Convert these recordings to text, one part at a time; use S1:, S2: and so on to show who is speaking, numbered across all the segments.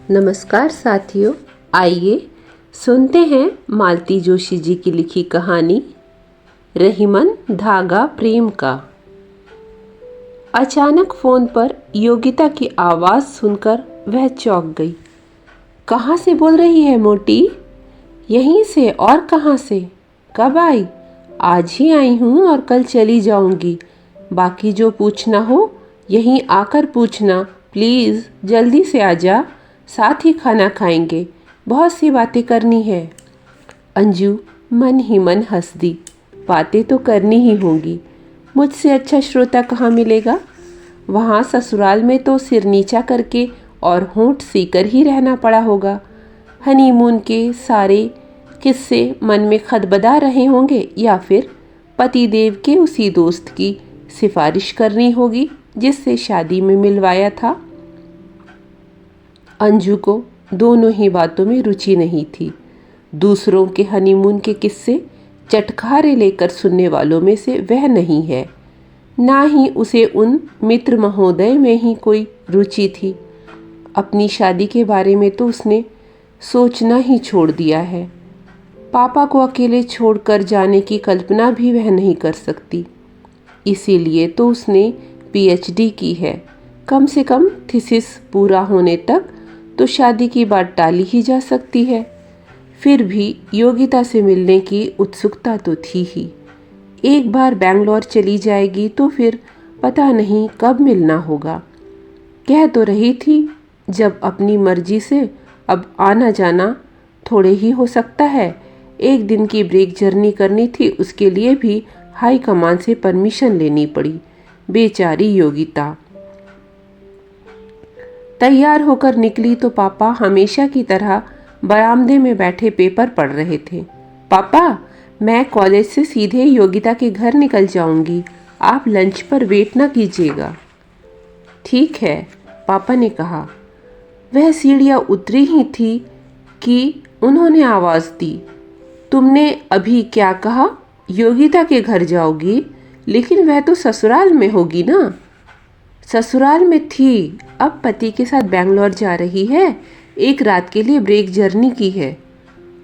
S1: नमस्कार साथियों, आइए सुनते हैं मालती जोशी जी की लिखी कहानी रहीमन धागा प्रेम का। अचानक फोन पर योगिता की आवाज़ सुनकर वह चौंक गई। कहाँ से बोल रही है मोटी? यहीं से। और कहाँ से? कब आई? आज ही आई हूँ और कल चली जाऊँगी। बाकी जो पूछना हो यहीं आकर पूछना। प्लीज़ जल्दी से आ जा, साथ ही खाना खाएंगे। बहुत सी बातें करनी है। अंजू मन ही मन हंस दी। बातें तो करनी ही होंगी, मुझसे अच्छा श्रोता कहाँ मिलेगा। वहाँ ससुराल में तो सिर नीचा करके और होंठ सीकर ही रहना पड़ा होगा। हनीमून के सारे किस्से मन में खदबदा रहे होंगे, या फिर पतिदेव के उसी दोस्त की सिफारिश करनी होगी जिससे शादी में मिलवाया था। अंजू को दोनों ही बातों में रुचि नहीं थी। दूसरों के हनीमून के किस्से चटखारे लेकर सुनने वालों में से वह नहीं है, ना ही उसे उन मित्र महोदय में ही कोई रुचि थी। अपनी शादी के बारे में तो उसने सोचना ही छोड़ दिया है। पापा को अकेले छोड़कर जाने की कल्पना भी वह नहीं कर सकती। इसीलिए तो उसने पीएचडी की है। कम से कम थीसिस पूरा होने तक तो शादी की बात टाली ही जा सकती है। फिर भी योगिता से मिलने की उत्सुकता तो थी ही। एक बार बैंगलोर चली जाएगी तो फिर पता नहीं कब मिलना होगा। कह तो रही थी जब अपनी मर्जी से अब आना जाना थोड़े ही हो सकता है। एक दिन की ब्रेक जर्नी करनी थी, उसके लिए भी हाई कमान से परमिशन लेनी पड़ी। बेचारी योगिता। तैयार होकर निकली तो पापा हमेशा की तरह बरामदे में बैठे पेपर पढ़ रहे थे। पापा, मैं कॉलेज से सीधे योगिता के घर निकल जाऊंगी, आप लंच पर वेट ना कीजिएगा। ठीक है, पापा ने कहा। वह सीढ़ियाँ उतरी ही थी कि उन्होंने आवाज़ दी। तुमने अभी क्या कहा? योगिता के घर जाओगी? लेकिन वह तो ससुराल में होगी ना। ससुराल में थी, अब पति के साथ बैंगलोर जा रही है। एक रात के लिए ब्रेक जर्नी की है।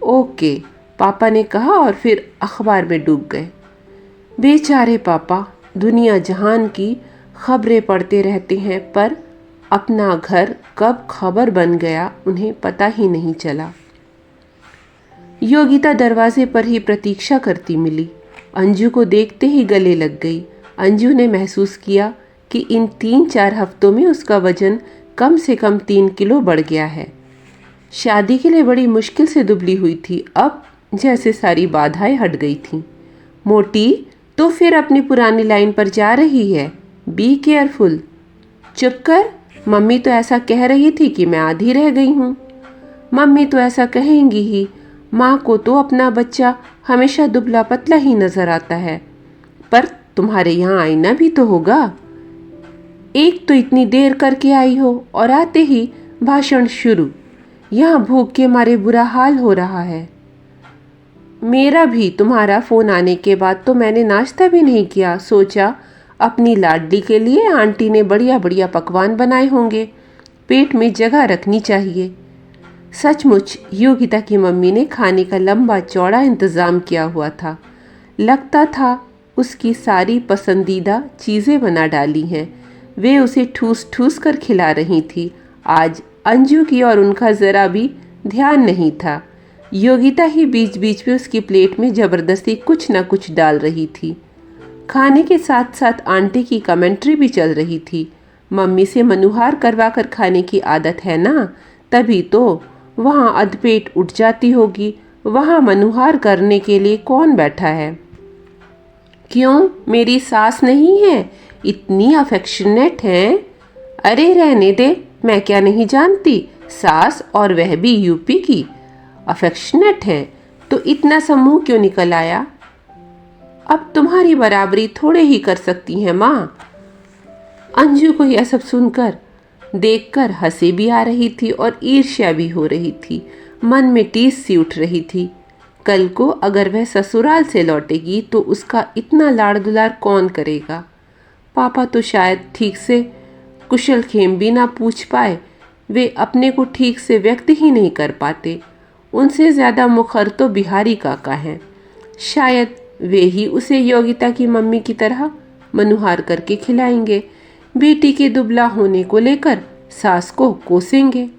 S1: ओके, पापा ने कहा और फिर अखबार में डूब गए। बेचारे पापा दुनिया जहान की खबरें पढ़ते रहते हैं, पर अपना घर कब खबर बन गया उन्हें पता ही नहीं चला। योगिता दरवाजे पर ही प्रतीक्षा करती मिली। अंजू को देखते ही गले लग गई। अंजू ने महसूस किया कि इन 3-4 हफ्तों में उसका वजन कम से कम 3 किलो बढ़ गया है। शादी के लिए बड़ी मुश्किल से दुबली हुई थी, अब जैसे सारी बाधाएं हट गई थीं। मोटी तो फिर अपनी पुरानी लाइन पर जा रही है। Be careful. चुप कर, मम्मी तो ऐसा कह रही थी कि मैं आधी रह गई हूँ। मम्मी तो ऐसा कहेंगी ही, माँ को तो अपना बच्चा हमेशा दुबला पतला ही नजर आता है। पर तुम्हारे यहाँ आईना भी तो होगा। एक तो इतनी देर करके आई हो और आते ही भाषण शुरू। यहाँ भूख के मारे बुरा हाल हो रहा है। मेरा भी तुम्हारा फ़ोन आने के बाद तो मैंने नाश्ता भी नहीं किया। सोचा अपनी लाडली के लिए आंटी ने बढ़िया बढ़िया पकवान बनाए होंगे, पेट में जगह रखनी चाहिए। सचमुच योगिता की मम्मी ने खाने का लंबा चौड़ा इंतज़ाम किया हुआ था। लगता था उसकी सारी पसंदीदा चीज़ें बना डाली हैं। वे उसे ठूस ठूस कर खिला रही थी। आज अंजू की और उनका ज़रा भी ध्यान नहीं था। योगिता ही बीच बीच में उसकी प्लेट में ज़बरदस्ती कुछ न कुछ डाल रही थी। खाने के साथ साथ आंटी की कमेंट्री भी चल रही थी। मम्मी से मनुहार करवा कर खाने की आदत है ना, तभी तो वहाँ अधपेट उठ जाती होगी। वहाँ मनुहार करने के लिए कौन बैठा है? क्यों, मेरी सास नहीं है? इतनी अफेक्शनेट हैं? अरे रहने दे, मैं क्या नहीं जानती। सास और वह भी यूपी की अफेक्शनेट है तो इतना समूह क्यों निकल आया? अब तुम्हारी बराबरी थोड़े ही कर सकती हैं माँ। अंजू को यह सब सुनकर देखकर हंसी भी आ रही थी और ईर्ष्या भी हो रही थी। मन में टीस सी उठ रही थी। कल को अगर वह ससुराल से लौटेगी तो उसका इतना लाड़ दुलार कौन करेगा? पापा तो शायद ठीक से कुशल खेम भी ना पूछ पाए। वे अपने को ठीक से व्यक्त ही नहीं कर पाते। उनसे ज़्यादा मुखर तो बिहारी काका हैं। शायद वे ही उसे योगिता की मम्मी की तरह मनुहार करके खिलाएंगे। बेटी के दुबला होने को लेकर सास को कोसेंगे।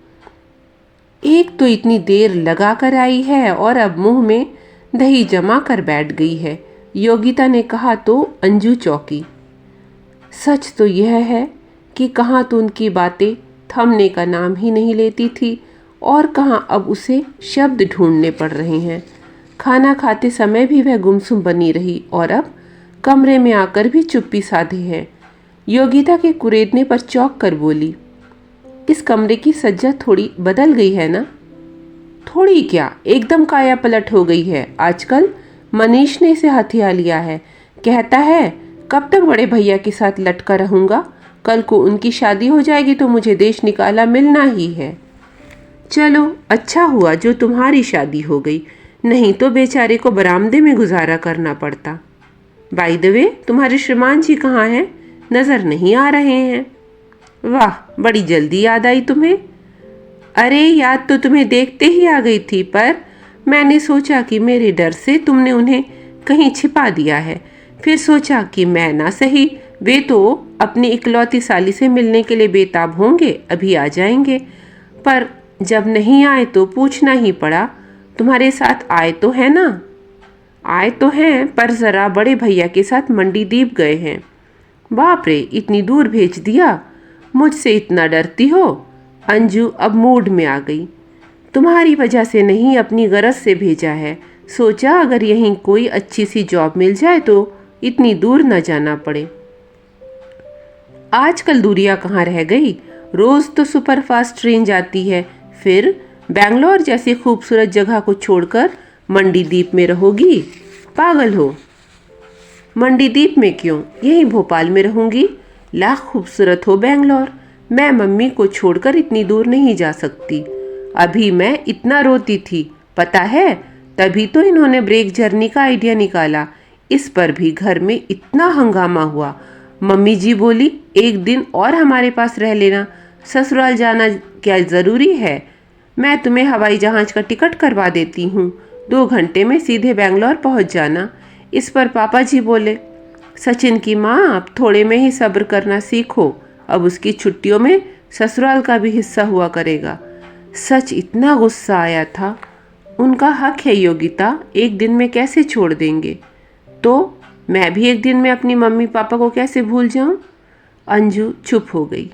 S1: एक तो इतनी देर लगा कर आई है और अब मुंह में दही जमा कर बैठ गई है, योगिता ने कहा तो अंजू चौंकी। सच तो यह है कि कहाँ तो उनकी बातें थमने का नाम ही नहीं लेती थी और कहाँ अब उसे शब्द ढूंढने पड़ रहे हैं। खाना खाते समय भी वह गुमसुम बनी रही और अब कमरे में आकर भी चुप्पी साधे है। योगिता के कुरेदने पर चौंक कर बोली, इस कमरे की सज्जा थोड़ी बदल गई है ना? थोड़ी क्या, एकदम काया पलट हो गई है। आजकल मनीष ने इसे हथिया लिया है। कहता है कब तक बड़े भैया के साथ लटका रहूंगा, कल को उनकी शादी हो जाएगी तो मुझे देश निकाला मिलना ही है। चलो अच्छा हुआ जो तुम्हारी शादी हो गई, नहीं तो बेचारे को बरामदे में गुजारा करना पड़ता। बाय द वे, तुम्हारे श्रीमान जी कहाँ हैं? नजर नहीं आ रहे हैं। वाह, बड़ी जल्दी याद आई तुम्हें। अरे याद तो तुम्हें देखते ही आ गई थी, पर मैंने सोचा कि मेरे डर से तुमने उन्हें कहीं छिपा दिया है। फिर सोचा कि मैं ना सही, वे तो अपनी इकलौती साली से मिलने के लिए बेताब होंगे, अभी आ जाएंगे। पर जब नहीं आए तो पूछना ही पड़ा, तुम्हारे साथ आए तो है ना? आए तो हैं, पर ज़रा बड़े भैया के साथ मंडी दीप गए हैं। बाप रे, इतनी दूर भेज दिया, मुझसे इतना डरती हो? अंजू अब मूड में आ गई। तुम्हारी वजह से नहीं, अपनी गरज से भेजा है। सोचा अगर यहीं कोई अच्छी सी जॉब मिल जाए तो इतनी दूर न जाना पड़े। आजकल दूरियां कहाँ रह गई, रोज तो सुपरफास्ट ट्रेन जाती है। फिर बेंगलोर जैसी खूबसूरत जगह को छोड़कर मंडीदीप में रहोगी? पागल हो। मंडीदीप में क्यों, यहीं भोपाल में रहूंगी। लाख खूबसूरत हो बेंगलोर, मैं मम्मी को छोड़कर इतनी दूर नहीं जा सकती। अभी मैं इतना रोती थी, पता है, तभी तो इन्होंने ब्रेक जर्नी का आइडिया निकाला। इस पर भी घर में इतना हंगामा हुआ। मम्मी जी बोली एक दिन और हमारे पास रह लेना, ससुराल जाना क्या ज़रूरी है? मैं तुम्हें हवाई जहाज़ का टिकट करवा देती हूँ, 2 घंटे में सीधे बेंगलोर पहुँच जाना। इस पर पापा जी बोले, सचिन की माँ अब थोड़े में ही सब्र करना सीखो, अब उसकी छुट्टियों में ससुराल का भी हिस्सा हुआ करेगा। सच इतना गुस्सा आया था। उनका हक है योगिता, एक दिन में कैसे छोड़ देंगे? तो मैं भी एक दिन में अपनी मम्मी पापा को कैसे भूल जाऊं? अंजू चुप हो गई।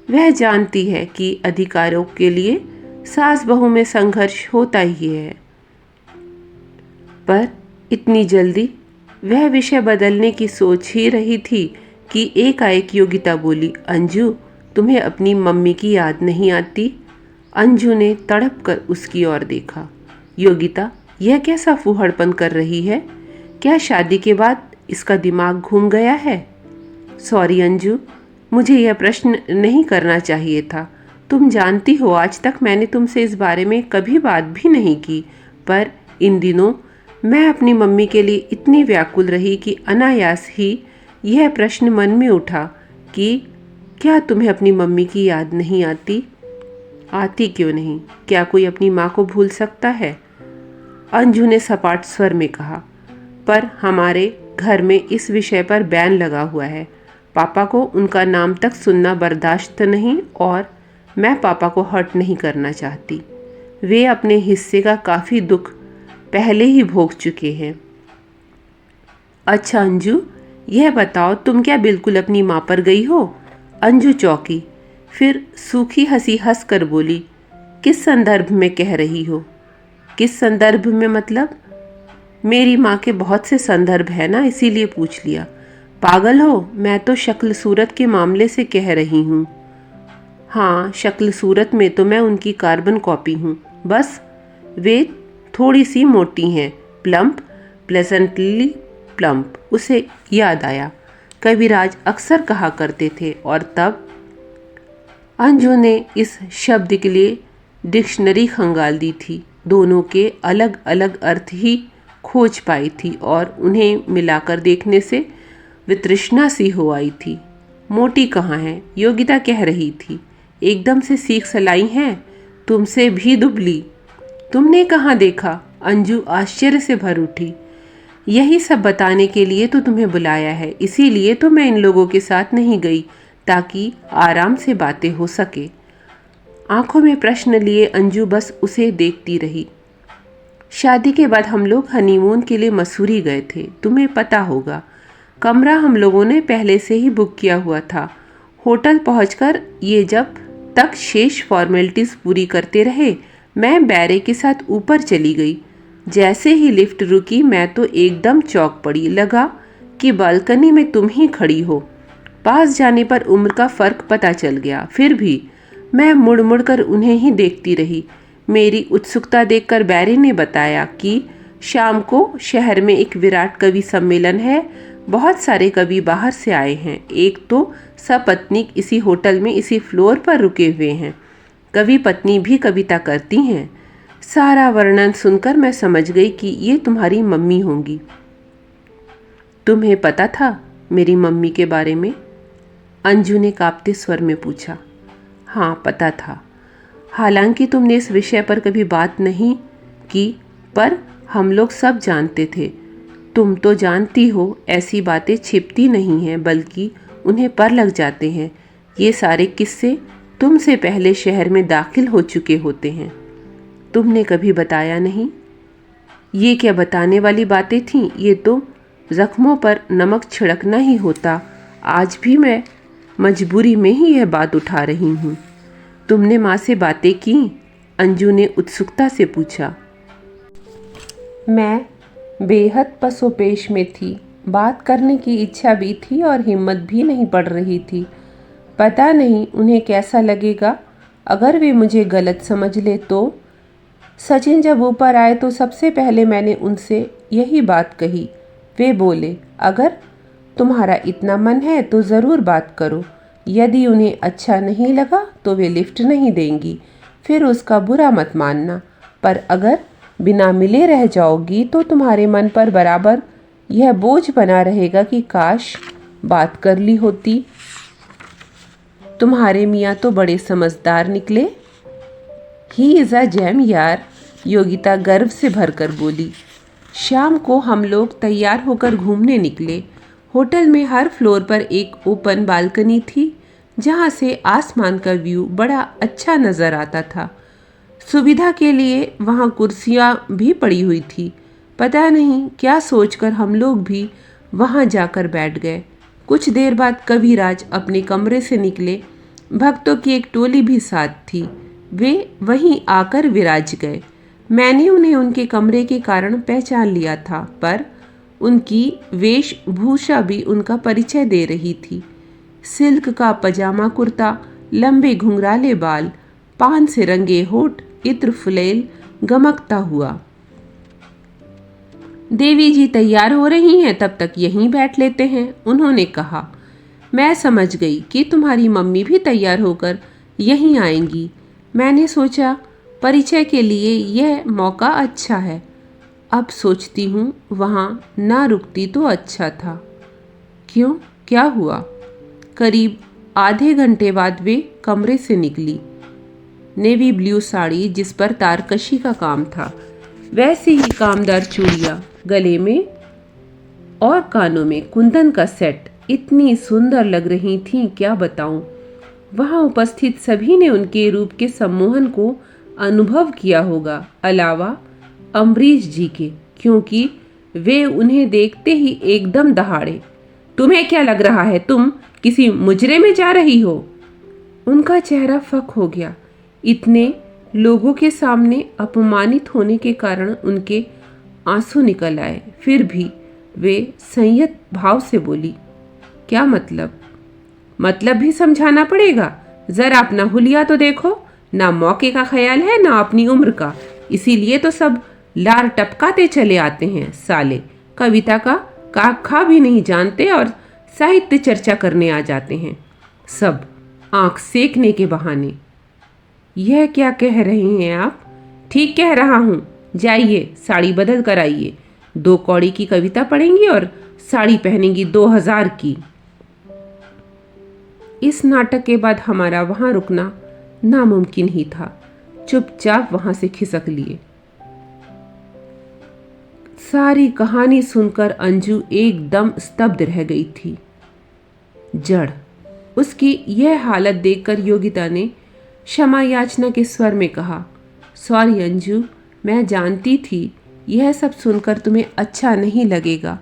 S1: वह जानती है कि अधिकारों के लिए सास बहू में संघर्ष होता ही है, पर इतनी जल्दी वह विषय बदलने की सोच ही रही थी कि एकाएक योगिता बोली, अंजू तुम्हें अपनी मम्मी की याद नहीं आती? अंजू ने तड़प कर उसकी ओर देखा। योगिता यह कैसा फूहड़पन कर रही है? क्या शादी के बाद इसका दिमाग घूम गया है? सॉरी अंजू, मुझे यह प्रश्न नहीं करना चाहिए था। तुम जानती हो आज तक मैंने तुमसे इस बारे में कभी बात भी नहीं की, पर इन दिनों मैं अपनी मम्मी के लिए इतनी व्याकुल रही कि अनायास ही यह प्रश्न मन में उठा कि क्या तुम्हें अपनी मम्मी की याद नहीं आती? आती क्यों नहीं? क्या कोई अपनी माँ को भूल सकता है? अंजू ने सपाट स्वर में कहा, पर हमारे घर में इस विषय पर बैन लगा हुआ है। पापा को उनका नाम तक सुनना बर्दाश्त नहीं और मैं पापा को हर्ट नहीं करना चाहती। वे अपने हिस्से का काफ़ी दुख पहले ही भोग चुके हैं। अच्छा अंजू, यह बताओ तुम क्या बिल्कुल अपनी माँ पर गई हो? अंजू चौंकी, फिर सूखी हंसी हंस कर बोली, किस संदर्भ में कह रही हो? किस संदर्भ में मतलब? मेरी माँ के बहुत से संदर्भ है ना, इसीलिए पूछ लिया। पागल हो, मैं तो शक्ल सूरत के मामले से कह रही हूँ। हाँ, शक्ल सूरत में तो मैं उनकी कार्बन कॉपी हूँ, बस वे थोड़ी सी मोटी हैं, प्लम्प, प्लेजेंटली प्लम्प। उसे याद आया, कविराज अक्सर कहा करते थे। और तब अंजू ने इस शब्द के लिए डिक्शनरी खंगाल दी थी। दोनों के अलग अलग अर्थ ही खोज पाई थी और उन्हें मिलाकर देखने से वितृष्णा सी हो आई थी। मोटी कहाँ है, योगिता कह रही थी। एकदम से सीख सलाई हैं, तुमसे भी दुबली। तुमने कहाँ देखा? अंजू आश्चर्य से भर उठी। यही सब बताने के लिए तो तुम्हें बुलाया है, इसीलिए तो मैं इन लोगों के साथ नहीं गई, ताकि आराम से बातें हो सके। आंखों में प्रश्न लिए अंजू बस उसे देखती रही। शादी के बाद हम लोग हनीमून के लिए मसूरी गए थे, तुम्हें पता होगा। कमरा हम लोगों ने पहले से ही बुक किया हुआ था। होटल पहुंचकर ये जब तक शेष फॉर्मेलिटीज़ पूरी करते रहे, मैं बैरे के साथ ऊपर चली गई। जैसे ही लिफ्ट रुकी मैं तो एकदम चौंक पड़ी। लगा कि बालकनी में तुम ही खड़ी हो। पास जाने पर उम्र का फ़र्क पता चल गया। फिर भी मैं मुड़ मुड़ कर उन्हें ही देखती रही। मेरी उत्सुकता देखकर बैरे ने बताया कि शाम को शहर में एक विराट कवि सम्मेलन है। बहुत सारे कवि बाहर से आए हैं। एक तो सपत्नीक इसी होटल में इसी फ्लोर पर रुके हुए हैं। कवि पत्नी भी कविता करती हैं। सारा वर्णन सुनकर मैं समझ गई कि ये तुम्हारी मम्मी होंगी। तुम्हें पता था मेरी मम्मी के बारे में? अंजू ने कांपते स्वर में पूछा। हाँ, पता था। हालांकि तुमने इस विषय पर कभी बात नहीं की, पर हम लोग सब जानते थे। तुम तो जानती हो, ऐसी बातें छिपती नहीं हैं, बल्कि उन्हें पर लग जाते हैं। ये सारे किस्से तुमसे पहले शहर में दाखिल हो चुके होते हैं। तुमने कभी बताया नहीं। ये क्या बताने वाली बातें थीं? ये तो जख्मों पर नमक छिड़कना ही होता। आज भी मैं मजबूरी में ही यह बात उठा रही हूँ। तुमने माँ से बातें की? अंजू ने उत्सुकता से पूछा। मैं बेहद पसोपेश में थी। बात करने की इच्छा भी थी और हिम्मत भी नहीं पड़ रही थी। पता नहीं उन्हें कैसा लगेगा अगर वे मुझे गलत समझ ले तो। सचिन जब ऊपर आए तो सबसे पहले मैंने उनसे यही बात कही। वे बोले, अगर तुम्हारा इतना मन है तो ज़रूर बात करो। यदि उन्हें अच्छा नहीं लगा तो वे लिफ्ट नहीं देंगी। फिर उसका बुरा मत मानना, पर अगर बिना मिले रह जाओगी तो तुम्हारे मन पर बराबर यह बोझ बना रहेगा कि काश बात कर ली होती। तुम्हारे मियाँ तो बड़े समझदार निकले। ही इज़ अ जेम यार, योगिता गर्व से भरकर बोली। शाम को हम लोग तैयार होकर घूमने निकले। होटल में हर फ्लोर पर एक ओपन बालकनी थी, जहाँ से आसमान का व्यू बड़ा अच्छा नज़र आता था। सुविधा के लिए वहाँ कुर्सियाँ भी पड़ी हुई थी। पता नहीं क्या सोचकर हम लोग भी वहाँ जाकर बैठ गए। कुछ देर बाद कविराज अपने कमरे से निकले। भक्तों की एक टोली भी साथ थी। वे वहीं आकर विराज गए। मैंने उन्हें उनके कमरे के कारण पहचान लिया था, पर उनकी वेशभूषा भी उनका परिचय दे रही थी। सिल्क का पजामा कुर्ता, लंबे घुंघराले बाल, पान से रंगे होठ, इत्र फुलेल गमकता हुआ। देवी जी तैयार हो रही हैं, तब तक यहीं बैठ लेते हैं, उन्होंने कहा। मैं समझ गई कि तुम्हारी मम्मी भी तैयार होकर यहीं आएंगी। मैंने सोचा परिचय के लिए यह मौका अच्छा है। अब सोचती हूँ वहाँ ना रुकती तो अच्छा था। क्यों, क्या हुआ? करीब आधे घंटे बाद वे कमरे से निकली। नेवी ब्लू साड़ी जिस पर तारकशी का काम था, वैसे ही कामदार चूड़ियाँ, गले में और कानों में कुंदन का सेट इतनी सुंदर लग रही थीं, क्या बताऊं। वहां उपस्थित सभी ने उनके रूप के सम्मोहन को अनुभव किया होगा, अलावा अम्बरीश जी के, क्योंकि वे उन्हें देखते ही एकदम दहाड़े। तुम्हें क्या लग रहा है, तुम किसी मुजरे में जा रही हो? उनका चेहरा फक हो गया। इतने लोगों के सामने अपमानित होने के कारण उनके आंसू निकल आए। फिर भी वे संयत भाव से बोली, क्या मतलब? मतलब भी समझाना पड़ेगा। जरा अपना हुलिया तो देखो। ना मौके का ख्याल है ना अपनी उम्र का, इसीलिए तो सब लार टपकाते चले आते हैं। साले कविता का काखा भी नहीं जानते और साहित्य चर्चा करने आ जाते हैं, सब आंख सेकने के बहाने। यह क्या कह रहे हैं आप? ठीक कह रहा हूँ। जाइए साड़ी बदल कर आइए। 2 कौड़ी की कविता पढ़ेंगी और साड़ी पहनेंगी 2000 की। इस नाटक के बाद हमारा वहाँ रुकना नामुमकिन ही था। चुपचाप वहां से खिसक लिए। सारी कहानी सुनकर अंजू एकदम स्तब्ध रह गई थी। जड़ उसकी यह हालत देखकर योगिता ने क्षमा याचना के स्वर में कहा, सॉरी अंजू, मैं जानती थी यह सब सुनकर तुम्हें अच्छा नहीं लगेगा,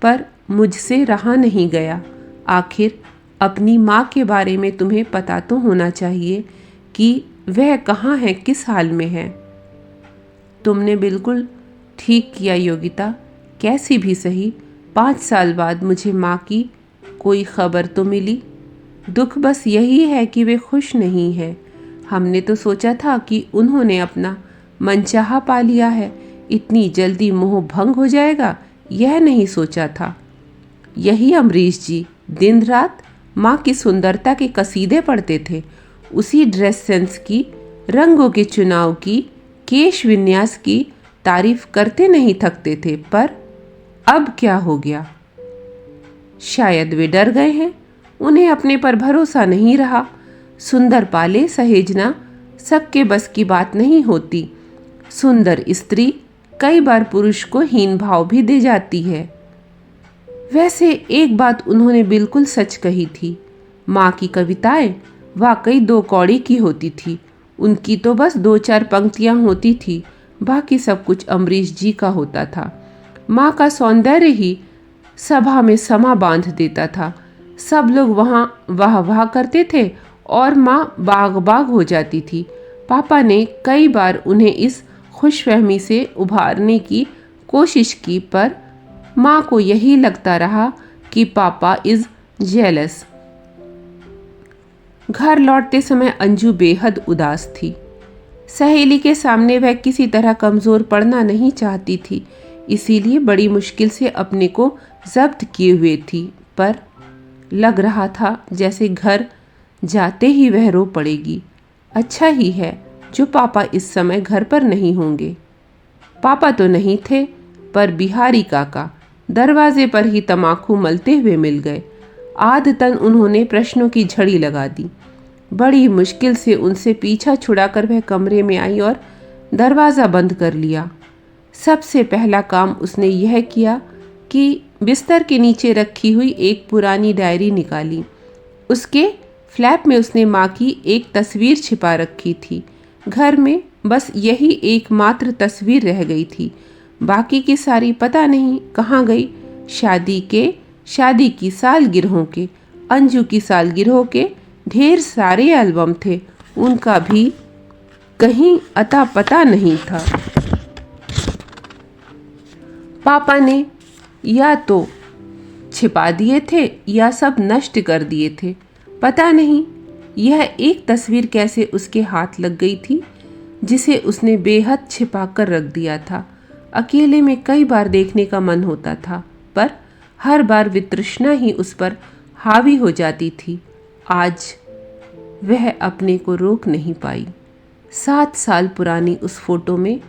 S1: पर मुझसे रहा नहीं गया। आखिर अपनी माँ के बारे में तुम्हें पता तो होना चाहिए कि वह कहाँ है, किस हाल में है। तुमने बिल्कुल ठीक किया योगिता, कैसी भी सही 5 साल बाद मुझे माँ की कोई खबर तो मिली। दुख बस यही है कि वे खुश नहीं है। हमने तो सोचा था कि उन्होंने अपना मनचाहा पा लिया है, इतनी जल्दी मोह भंग हो जाएगा यह नहीं सोचा था। यही अमरीश जी दिन रात माँ की सुंदरता के कसीदे पढ़ते थे, उसी ड्रेस सेंस की, रंगों के चुनाव की, केश विन्यास की तारीफ करते नहीं थकते थे। पर अब क्या हो गया? शायद वे डर गए हैं, उन्हें अपने पर भरोसा नहीं रहा। सुंदर पाले सहेजना सबके बस की बात नहीं होती। सुंदर स्त्री कई बार पुरुष को हीन भाव भी दे जाती है। वैसे एक बात उन्होंने बिल्कुल सच कही थी, माँ की कविताएं वाकई 2 कौड़ी की होती थी। उनकी तो बस 2-4 पंक्तियां होती थी, बाकी सब कुछ अमरीश जी का होता था। माँ का सौंदर्य ही सभा में समा बांध देता था। सब लोग वहाँ वाह वाह करते थे और माँ बाग बाग हो जाती थी। पापा ने कई बार उन्हें इस खुशफहमी से उभारने की कोशिश की, पर माँ को यही लगता रहा कि पापा इज जेलस। घर लौटते समय अंजू बेहद उदास थी। सहेली के सामने वह किसी तरह कमज़ोर पड़ना नहीं चाहती थी, इसीलिए बड़ी मुश्किल से अपने को जब्त किए हुए थी। पर लग रहा था जैसे घर जाते ही वह रो पड़ेगी। अच्छा ही है जो पापा इस समय घर पर नहीं होंगे। पापा तो नहीं थे, पर बिहारी काका दरवाजे पर ही तमाकू मलते हुए मिल गए। आदतन उन्होंने प्रश्नों की झड़ी लगा दी। बड़ी मुश्किल से उनसे पीछा छुड़ाकर वह कमरे में आई और दरवाज़ा बंद कर लिया। सबसे पहला काम उसने यह किया कि बिस्तर के नीचे रखी हुई एक पुरानी डायरी निकाली। उसके फ्लैप में उसने माँ की एक तस्वीर छिपा रखी थी। घर में बस यही एकमात्र तस्वीर रह गई थी, बाकी की सारी पता नहीं कहाँ गई। शादी की सालगिरहों के, अंजू की सालगिरहों के ढेर सारे एल्बम थे, उनका भी कहीं अता पता नहीं था। पापा ने या तो छिपा दिए थे या सब नष्ट कर दिए थे, पता नहीं। यह एक तस्वीर कैसे उसके हाथ लग गई थी, जिसे उसने बेहद छिपा कर रख दिया था। अकेले में कई बार देखने का मन होता था, पर हर बार वितृष्णा ही उस पर हावी हो जाती थी। आज वह अपने को रोक नहीं पाई। 7 साल पुरानी उस फोटो में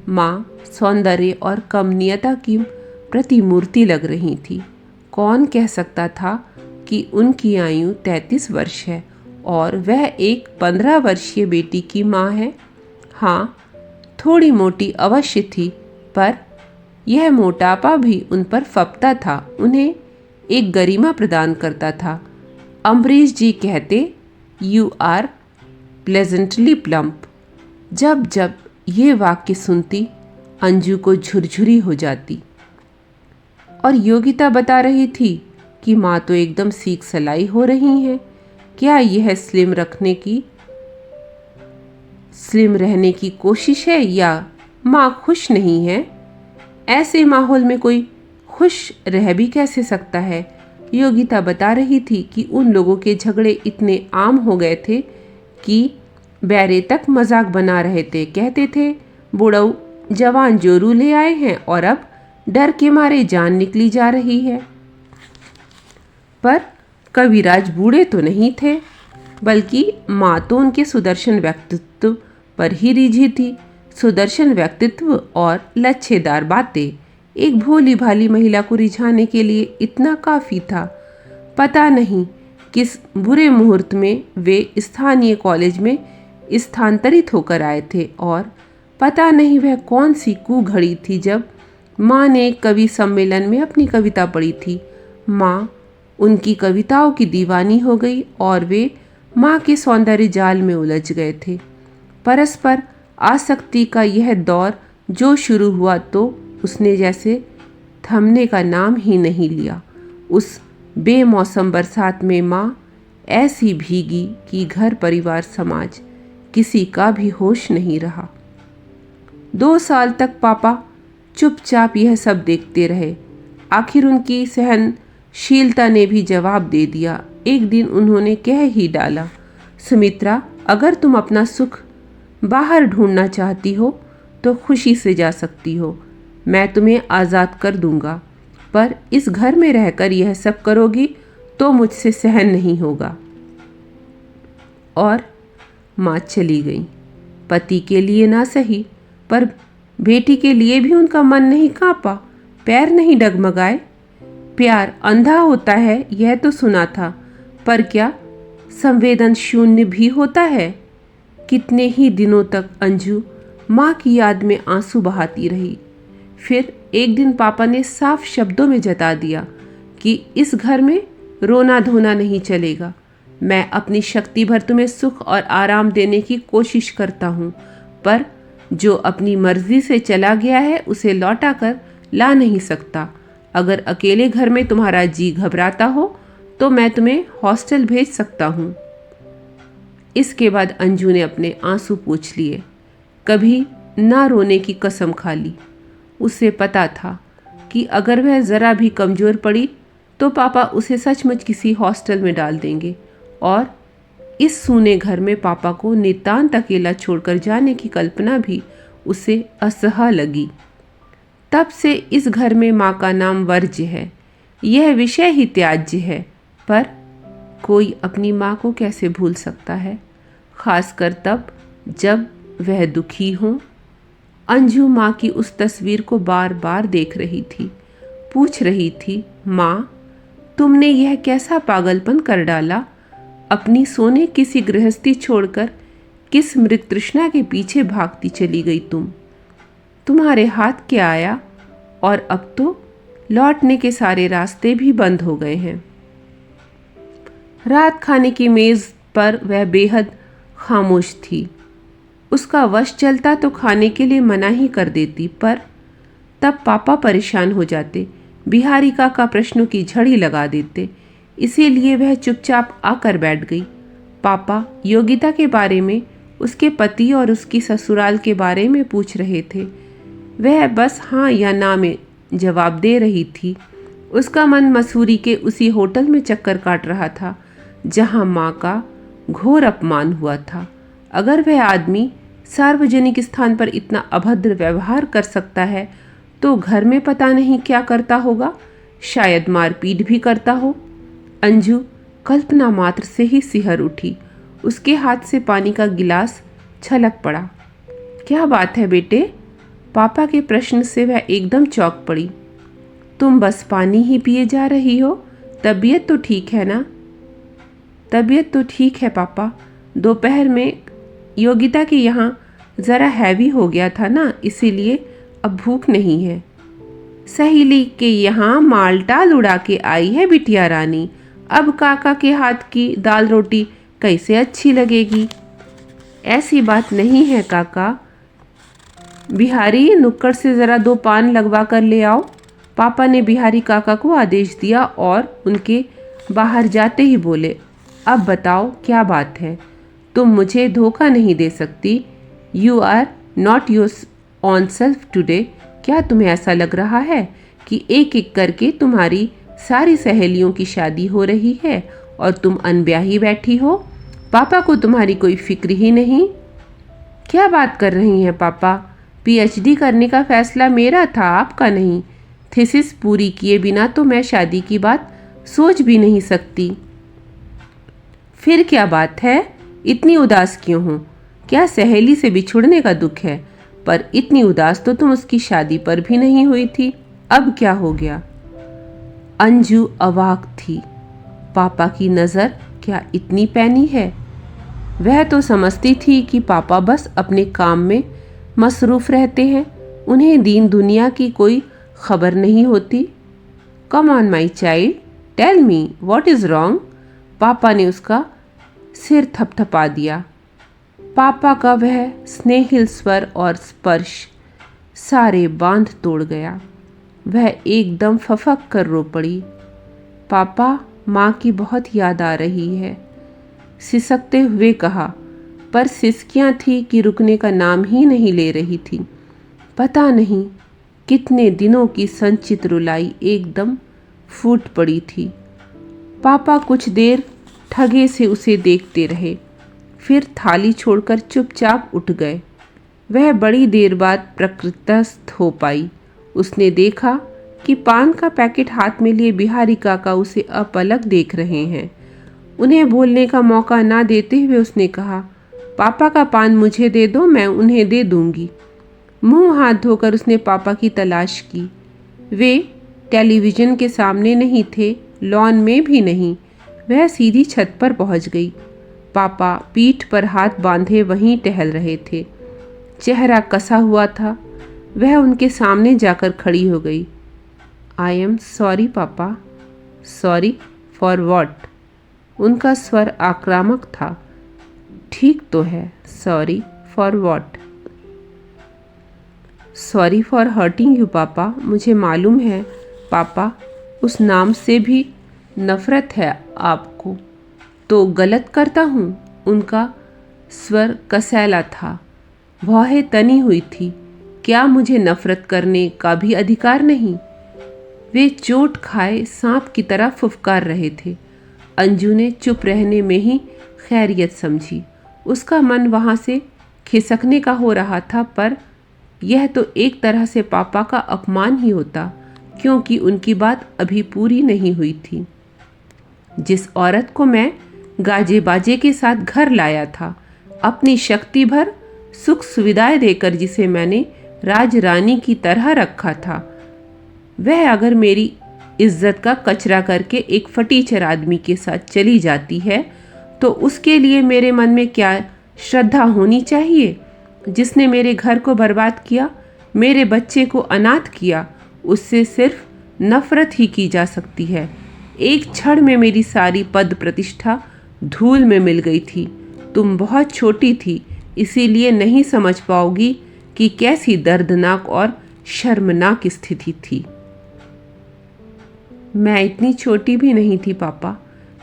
S1: माँ सौंदर्य और कमनीयता की प्रतिमूर्ति लग रही थी। कौन कह सकता था कि उनकी आयु 33 वर्ष है और वह एक 15 वर्षीय बेटी की माँ है। हाँ, थोड़ी मोटी अवश्य थी, पर यह मोटापा भी उन पर फपता था, उन्हें एक गरिमा प्रदान करता था। अमरीश जी कहते, यू आर प्लेजेंटली प्लम्प। जब जब ये वाक्य सुनती अंजू को झुरझुरी हो जाती। और योगिता बता रही थी कि माँ तो एकदम सीख सलाई हो रही हैं। क्या यह स्लिम रहने की कोशिश है या माँ खुश नहीं है? ऐसे माहौल में कोई खुश रह भी कैसे सकता है? योगिता बता रही थी कि उन लोगों के झगड़े इतने आम हो गए थे कि बैरे तक मजाक बना रहे थे। कहते थे, बुढ़ऊ जवान जोरू ले आए हैं और अब डर के मारे जान निकली जा रही है। पर कविराज बूढ़े तो नहीं थे, बल्कि माँ तो उनके सुदर्शन व्यक्तित्व पर ही रिझी थी। सुदर्शन व्यक्तित्व और लच्छेदार बातें एक भोली भाली महिला को रिझाने के लिए इतना काफ़ी था। पता नहीं किस बुरे मुहूर्त में वे स्थानीय कॉलेज में स्थानांतरित होकर आए थे और पता नहीं वह कौन सी कुघड़ी थी जब माँ ने एक कवि सम्मेलन में अपनी कविता पढ़ी थी। माँ उनकी कविताओं की दीवानी हो गई और वे माँ के सौंदर्य जाल में उलझ गए थे। परस्पर आसक्ति का यह दौर जो शुरू हुआ तो उसने जैसे थमने का नाम ही नहीं लिया। उस बेमौसम बरसात में माँ ऐसी भीगी कि घर परिवार समाज किसी का भी होश नहीं रहा। 2 साल तक पापा चुपचाप यह सब देखते रहे। आखिर उनकी सहनशीलता ने भी जवाब दे दिया। एक दिन उन्होंने कह ही डाला, सुमित्रा, अगर तुम अपना सुख बाहर ढूंढना चाहती हो तो खुशी से जा सकती हो। मैं तुम्हें आज़ाद कर दूंगा, पर इस घर में रहकर यह सब करोगी तो मुझसे सहन नहीं होगा। और माँ चली गई। पति के लिए ना सही, पर बेटी के लिए भी उनका मन नहीं कांपा, पैर नहीं डगमगाए। प्यार अंधा होता है यह तो सुना था, पर क्या संवेदन शून्य भी होता है? कितने ही दिनों तक अंजू माँ की याद में आंसू बहाती रही। फिर एक दिन पापा ने साफ शब्दों में जता दिया कि इस घर में रोना धोना नहीं चलेगा। मैं अपनी शक्ति भर तुम्हें सुख और आराम देने की कोशिश करता हूँ, पर जो अपनी मर्जी से चला गया है उसे लौटा कर ला नहीं सकता। अगर अकेले घर में तुम्हारा जी घबराता हो तो मैं तुम्हें हॉस्टल भेज सकता हूँ। इसके बाद अंजू ने अपने आंसू पोंछ लिए। कभी ना रोने की कसम खा ली। उसे पता था कि अगर वह ज़रा भी कमज़ोर पड़ी तो पापा उसे सचमुच किसी हॉस्टल में डाल देंगे और इस सूने घर में पापा को नितांत अकेला छोड़कर जाने की कल्पना भी उसे असह्य लगी। तब से इस घर में माँ का नाम वर्ज्य है, यह विषय ही त्याज्य है। पर कोई अपनी माँ को कैसे भूल सकता है, खासकर तब जब वह दुखी हो। अंजू माँ की उस तस्वीर को बार बार देख रही थी, पूछ रही थी, माँ तुमने यह कैसा पागलपन कर डाला? अपनी सोने किसी गृहस्थी छोड़कर किस मृत तृष्णा के पीछे भागती चली गई तुम्हारे हाथ क्या आया? और अब तो लौटने के सारे रास्ते भी बंद हो गए हैं। रात खाने की मेज पर वह बेहद खामोश थी। उसका वश चलता तो खाने के लिए मना ही कर देती, पर तब पापा परेशान हो जाते, बिहारी काका प्रश्नों की झड़ी लगा देते। इसीलिए वह चुपचाप आकर बैठ गई। पापा योगिता के बारे में, उसके पति और उसकी ससुराल के बारे में पूछ रहे थे। वह बस हाँ या ना में जवाब दे रही थी। उसका मन मसूरी के उसी होटल में चक्कर काट रहा था जहाँ माँ का घोर अपमान हुआ था। अगर वह आदमी सार्वजनिक स्थान पर इतना अभद्र व्यवहार कर सकता है तो घर में पता नहीं क्या करता होगा, शायद मारपीट भी करता हो। अंजू कल्पना मात्र से ही सिहर उठी। उसके हाथ से पानी का गिलास छलक पड़ा। क्या बात है बेटे? पापा के प्रश्न से वह एकदम चौंक पड़ी। तुम बस पानी ही पिए जा रही हो, तबीयत तो ठीक है ना? तबीयत तो ठीक है पापा, दोपहर में योगिता के यहाँ ज़रा हैवी हो गया था ना, इसीलिए अब भूख नहीं है। सहेली के यहाँ मालटाल उड़ा के आई है बिटिया रानी, अब काका के हाथ की दाल रोटी कैसे अच्छी लगेगी? ऐसी बात नहीं है काका। बिहारी नुक्कड़ से ज़रा 2 पान लगवा कर ले आओ। पापा ने बिहारी काका को आदेश दिया और उनके बाहर जाते ही बोले, अब बताओ क्या बात है? तुम मुझे धोखा नहीं दे सकती। You are not your own self today. क्या तुम्हें ऐसा लग रहा है कि एक एक करके तुम्हारी सारी सहेलियों की शादी हो रही है और तुम अनब्याही बैठी हो? पापा को तुम्हारी कोई फिक्र ही नहीं। क्या बात कर रही हैं पापा? पीएचडी करने का फैसला मेरा था, आपका नहीं। थीसिस पूरी किए बिना तो मैं शादी की बात सोच भी नहीं सकती। फिर क्या बात है? इतनी उदास क्यों हो? क्या सहेली से बिछुड़ने का दुख है? पर इतनी उदास तो तुम उसकी शादी पर भी नहीं हुई थी, अब क्या हो गया? अंजू अवाक थी। पापा की नज़र क्या इतनी पैनी है? वह तो समझती थी कि पापा बस अपने काम में मसरूफ़ रहते हैं, उन्हें दीन दुनिया की कोई खबर नहीं होती। Come on my child, tell me what is wrong. पापा ने उसका सिर थपथपा दिया। पापा का वह स्नेहिल स्वर और स्पर्श सारे बांध तोड़ गया। वह एकदम फफक कर रो पड़ी। पापा, माँ की बहुत याद आ रही है, सिसकते हुए कहा, पर सिसकियाँ थी कि रुकने का नाम ही नहीं ले रही थी। पता नहीं कितने दिनों की संचित रुलाई एकदम फूट पड़ी थी। पापा कुछ देर ठगे से उसे देखते रहे, फिर थाली छोड़कर चुपचाप उठ गए। वह बड़ी देर बाद प्रकृतिस्थ हो पाई। उसने देखा कि पान का पैकेट हाथ में लिए बिहारी काका उसे अपलक देख रहे हैं। उन्हें बोलने का मौका ना देते हुए उसने कहा, पापा का पान मुझे दे दो, मैं उन्हें दे दूंगी। मुंह हाथ धोकर उसने पापा की तलाश की। वे टेलीविज़न के सामने नहीं थे, लॉन में भी नहीं। वह सीधी छत पर पहुंच गई। पापा पीठ पर हाथ बांधे वहीं टहल रहे थे। चेहरा कसा हुआ था। वह उनके सामने जाकर खड़ी हो गई। आई एम सॉरी पापा। Sorry for what? उनका स्वर आक्रामक था। ठीक तो है, sorry for what? Sorry for hurting you पापा। मुझे मालूम है पापा, उस नाम से भी नफ़रत है आपको, तो गलत करता हूँ। उनका स्वर कसैला था। भौहें तनी हुई थी। क्या मुझे नफ़रत करने का भी अधिकार नहीं? वे चोट खाए सांप की तरह फुफकार रहे थे। अंजू ने चुप रहने में ही खैरियत समझी। उसका मन वहाँ से खिसकने का हो रहा था, पर यह तो एक तरह से पापा का अपमान ही होता, क्योंकि उनकी बात अभी पूरी नहीं हुई थी। जिस औरत को मैं गाजे बाजे के साथ घर लाया था, अपनी शक्ति भर सुख सुविधाएं देकर जिसे मैंने राज रानी की तरह रखा था, वह अगर मेरी इज्जत का कचरा करके एक फटीचर आदमी के साथ चली जाती है, तो उसके लिए मेरे मन में क्या श्रद्धा होनी चाहिए? जिसने मेरे घर को बर्बाद किया, मेरे बच्चे को अनाथ किया, उससे सिर्फ नफरत ही की जा सकती है। एक क्षण में मेरी सारी पद प्रतिष्ठा धूल में मिल गई थी। तुम बहुत छोटी थी, इसीलिए नहीं समझ पाओगी कि कैसी दर्दनाक और शर्मनाक स्थिति थी। मैं इतनी छोटी भी नहीं थी पापा,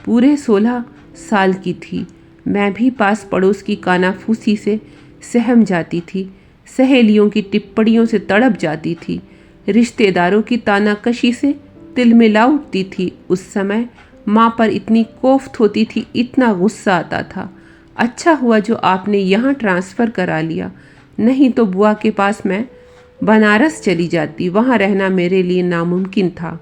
S1: पूरे 16 साल की थी। मैं भी पास पड़ोस की कानाफूसी से सहम जाती थी, सहेलियों की टिप्पणियों से तड़प जाती थी, रिश्तेदारों की तानाकशी से तिलमिला उठती थी। उस समय माँ पर इतनी कोफ्त होती थी, इतना गुस्सा आता था। अच्छा हुआ जो आपने यहाँ ट्रांसफ़र करा लिया, नहीं तो बुआ के पास मैं बनारस चली जाती। वहाँ रहना मेरे लिए नामुमकिन था।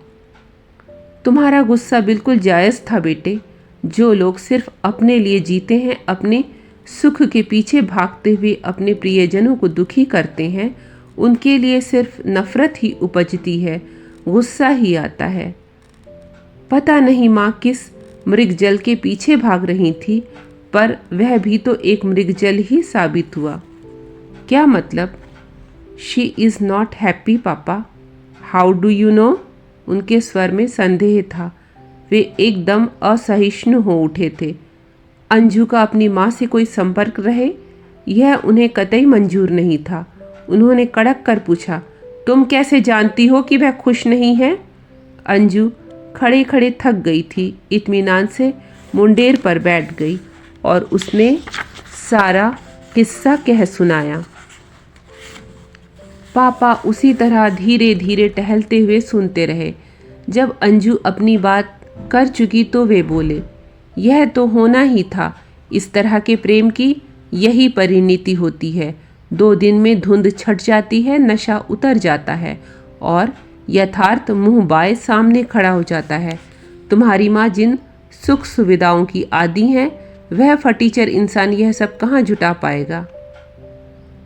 S1: तुम्हारा गुस्सा बिल्कुल जायज़ था बेटे। जो लोग सिर्फ अपने लिए जीते हैं, अपने सुख के पीछे भागते हुए अपने प्रियजनों को दुखी करते हैं, उनके लिए सिर्फ नफ़रत ही उपजती है, गुस्सा ही आता है। पता नहीं माँ किस मृगजल के पीछे भाग रही थी, पर वह भी तो एक मृगजल ही साबित हुआ। क्या मतलब? शी इज़ नॉट हैप्पी पापा। How do you know? उनके स्वर में संदेह था। वे एकदम असहिष्णु हो उठे थे। अंजू का अपनी माँ से कोई संपर्क रहे, यह उन्हें कतई मंजूर नहीं था। उन्होंने कड़क कर पूछा, तुम कैसे जानती हो कि वह खुश नहीं है? अंजू खड़े खड़े थक गई थी, इत्मीनान से मुंडेर पर बैठ गई और उसने सारा किस्सा कह सुनाया। पापा उसी तरह धीरे धीरे टहलते हुए सुनते रहे। जब अंजू अपनी बात कर चुकी तो वे बोले, यह तो होना ही था। इस तरह के प्रेम की यही परिणति होती है। 2 दिन में धुंध छट जाती है, नशा उतर जाता है और यथार्थ मुंह बाए सामने खड़ा हो जाता है। तुम्हारी माँ जिन सुख सुविधाओं की आदी हैं, वह फटीचर इंसान यह सब कहाँ जुटा पाएगा?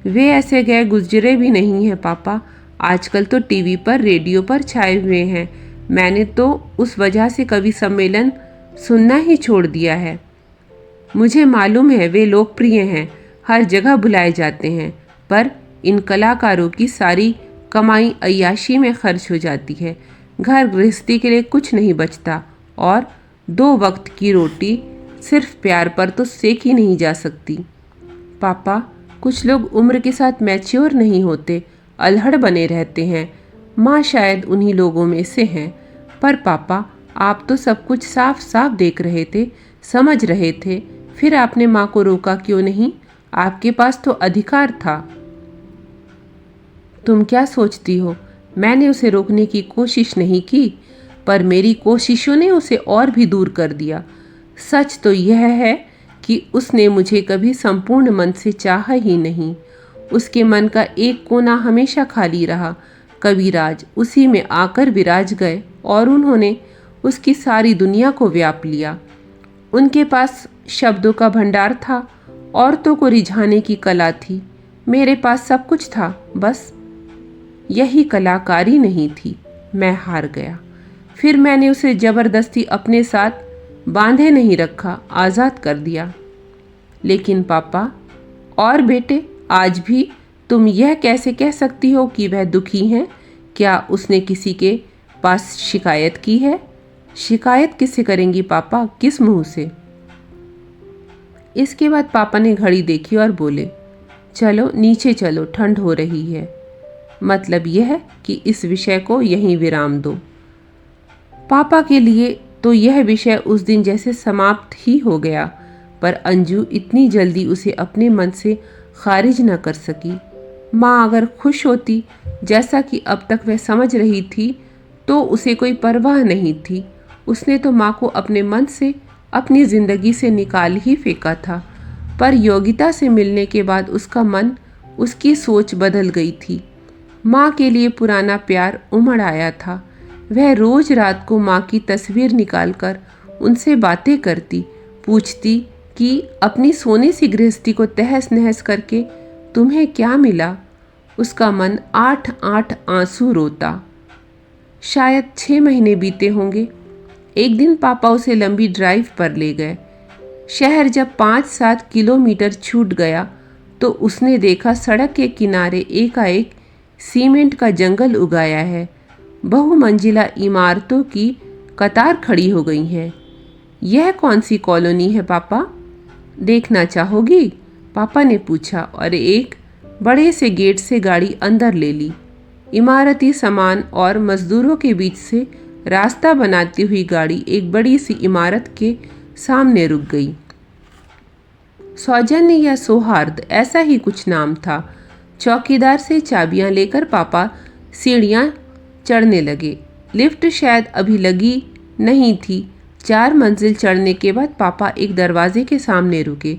S1: वे ऐसे गए गुजरे भी नहीं हैं पापा। आजकल तो टीवी पर, रेडियो पर छाए हुए हैं। मैंने तो उस वजह से कवि सम्मेलन सुनना ही छोड़ दिया है। मुझे मालूम है वे लोकप्रिय हैं, हर जगह बुलाए जाते हैं, पर इन कलाकारों की सारी कमाई अय्याशी में खर्च हो जाती है। घर गृहस्थी के लिए कुछ नहीं बचता और 2 वक्त की रोटी सिर्फ प्यार पर तो सेकी नहीं जा सकती। पापा, कुछ लोग उम्र के साथ मैच्योर नहीं होते, अल्हड़ बने रहते हैं। माँ शायद उन्हीं लोगों में से हैं। पर पापा, आप तो सब कुछ साफ साफ देख रहे थे, समझ रहे थे, फिर आपने माँ को रोका क्यों नहीं? आपके पास तो अधिकार था। तुम क्या सोचती हो? मैंने उसे रोकने की कोशिश नहीं की, पर मेरी कोशिशों ने उसे और भी दूर कर दिया। सच तो यह है कि उसने मुझे कभी संपूर्ण मन से चाहा ही नहीं। उसके मन का एक कोना हमेशा खाली रहा। कविराज उसी में आकर विराज गए और उन्होंने उसकी सारी दुनिया को व्याप लिया। उनके पास शब्दों का भंडार था, औरतों को रिझाने की कला थी। मेरे पास सब कुछ था, बस यही कलाकारी नहीं थी। मैं हार गया। फिर मैंने उसे जबरदस्ती अपने साथ बांधे नहीं रखा, आज़ाद कर दिया। लेकिन पापा और बेटे, आज भी तुम यह कैसे कह सकती हो कि वह दुखी हैं? क्या उसने किसी के पास शिकायत की है? शिकायत किससे करेंगी पापा, किस मुंह से? इसके बाद पापा ने घड़ी देखी और बोले, चलो नीचे चलो, ठंड हो रही है। मतलब यह है कि इस विषय को यहीं विराम दो। पापा के लिए तो यह विषय उस दिन जैसे समाप्त ही हो गया, पर अंजू इतनी जल्दी उसे अपने मन से खारिज न कर सकी। माँ अगर खुश होती, जैसा कि अब तक वह समझ रही थी, तो उसे कोई परवाह नहीं थी। उसने तो माँ को अपने मन से, अपनी जिंदगी से निकाल ही फेंका था। पर योगिता से मिलने के बाद उसका मन, उसकी सोच बदल गई थी। माँ के लिए पुराना प्यार उमड़ आया था। वह रोज रात को माँ की तस्वीर निकालकर उनसे बातें करती, पूछती कि अपनी सोने सी गृहस्थी को तहस नहस करके तुम्हें क्या मिला। उसका मन 8-8 आंसू रोता। शायद 6 महीने बीते होंगे। एक दिन पापा उसे लंबी ड्राइव पर ले गए। शहर जब 5-7 किलोमीटर छूट गया तो उसने देखा सड़क के किनारे एकाएक सीमेंट का जंगल उगाया है। बहुमंजिला इमारतों की कतार खड़ी हो गई है। यह कौन सी कॉलोनी है पापा? देखना चाहोगी? पापा ने पूछा और एक बड़े से गेट से गाड़ी अंदर ले ली। इमारती सामान और मजदूरों के बीच से रास्ता बनाती हुई गाड़ी एक बड़ी सी इमारत के सामने रुक गई। सौजन्य या सौहार्द, ऐसा ही कुछ नाम था। चौकीदार से चाबियां लेकर पापा सीढ़ियां चढ़ने लगे। लिफ्ट शायद अभी लगी नहीं थी। 4 मंजिल चढ़ने के बाद पापा एक दरवाजे के सामने रुके।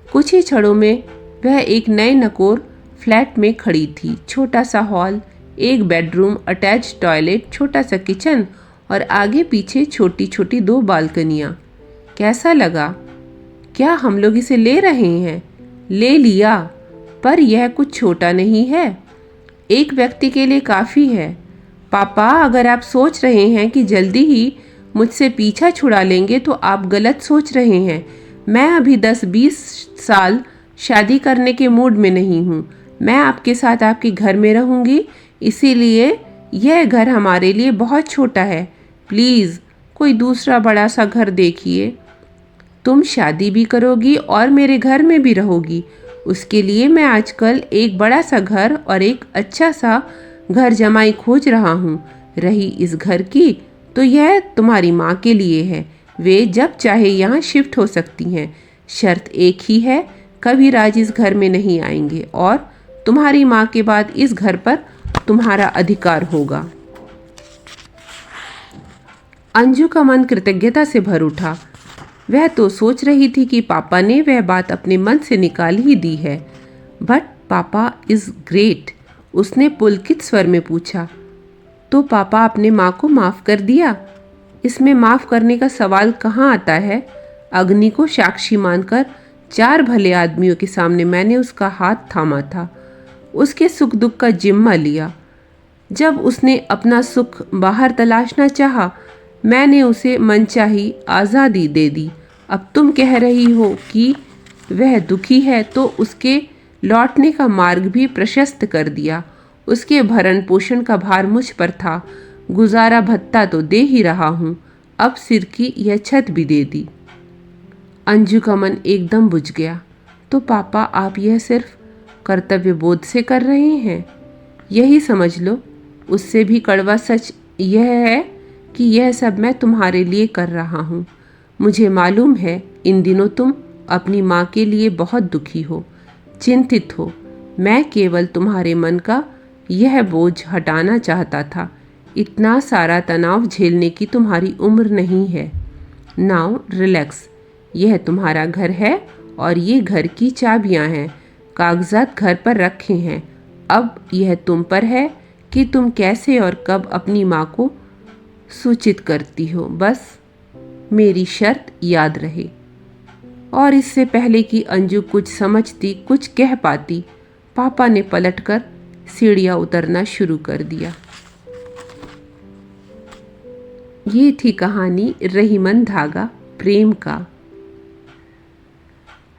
S1: कुछ ही क्षणों में वह एक नए नकोर फ्लैट में खड़ी थी। छोटा सा हॉल, एक बेडरूम, अटैच टॉयलेट, छोटा सा किचन और आगे पीछे छोटी छोटी 2 बालकनियां। कैसा लगा? क्या हम लोग इसे ले रहे हैं? ले लिया, पर यह कुछ छोटा नहीं है। एक व्यक्ति के लिए काफ़ी है। पापा, अगर आप सोच रहे हैं कि जल्दी ही मुझसे पीछा छुड़ा लेंगे तो आप गलत सोच रहे हैं। मैं अभी 10-20 साल शादी करने के मूड में नहीं हूँ। मैं आपके साथ आपके घर में रहूँगी, इसीलिए यह घर हमारे लिए बहुत छोटा है। प्लीज़ कोई दूसरा बड़ा सा घर देखिए। तुम शादी भी करोगी और मेरे घर में भी रहोगी। उसके लिए मैं आजकल एक बड़ा सा घर और एक अच्छा सा घर जमाई खोज रहा हूँ। रही इस घर की, तो यह तुम्हारी माँ के लिए है। वे जब चाहे यहाँ शिफ्ट हो सकती हैं। शर्त एक ही है, कविराज इस घर में नहीं आएंगे और तुम्हारी माँ के बाद इस घर पर तुम्हारा अधिकार होगा। अंजू का मन कृतज्ञता से भर उठा। वह तो सोच रही थी कि पापा ने वह बात अपने मन से निकाल ही दी है। बट पापा इज ग्रेट, उसने पुलकित स्वर में पूछा। तो पापा, आपने माँ को माफ़ कर दिया? इसमें माफ़ करने का सवाल कहाँ आता है? अग्नि को साक्षी मानकर 4 भले आदमियों के सामने मैंने उसका हाथ थामा था, उसके सुख दुख का जिम्मा लिया। जब उसने अपना सुख बाहर तलाशना चाहा, मैंने उसे मनचाही आज़ादी दे दी। अब तुम कह रही हो कि वह दुखी है, तो उसके लौटने का मार्ग भी प्रशस्त कर दिया। उसके भरण पोषण का भार मुझ पर था। गुजारा भत्ता तो दे ही रहा हूँ, अब सिर की यह छत भी दे दी। अंजू का मन एकदम बुझ गया। तो पापा, आप यह सिर्फ कर्तव्य बोध से कर रहे हैं? यही समझ लो। उससे भी कड़वा सच यह है कि यह सब मैं तुम्हारे लिए कर रहा हूँ। मुझे मालूम है इन दिनों तुम अपनी माँ के लिए बहुत दुखी हो, चिंतित हो। मैं केवल तुम्हारे मन का यह बोझ हटाना चाहता था। इतना सारा तनाव झेलने की तुम्हारी उम्र नहीं है। Now relax. यह तुम्हारा घर है और ये घर की चाबियां हैं। कागजात घर पर रखे हैं। अब यह तुम पर है कि तुम कैसे और कब अपनी माँ को सूचित करती हो। बस मेरी शर्त याद रहे। और इससे पहले कि अंजू कुछ समझती, कुछ कह पाती, पापा ने पलटकर सीढ़ियाँ उतरना शुरू कर दिया। ये थी कहानी रहीमन धागा प्रेम का।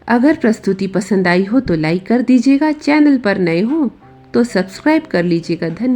S1: अगर प्रस्तुति पसंद आई हो तो लाइक कर दीजिएगा। चैनल पर नए हो तो सब्सक्राइब कर लीजिएगा। धन्यवाद।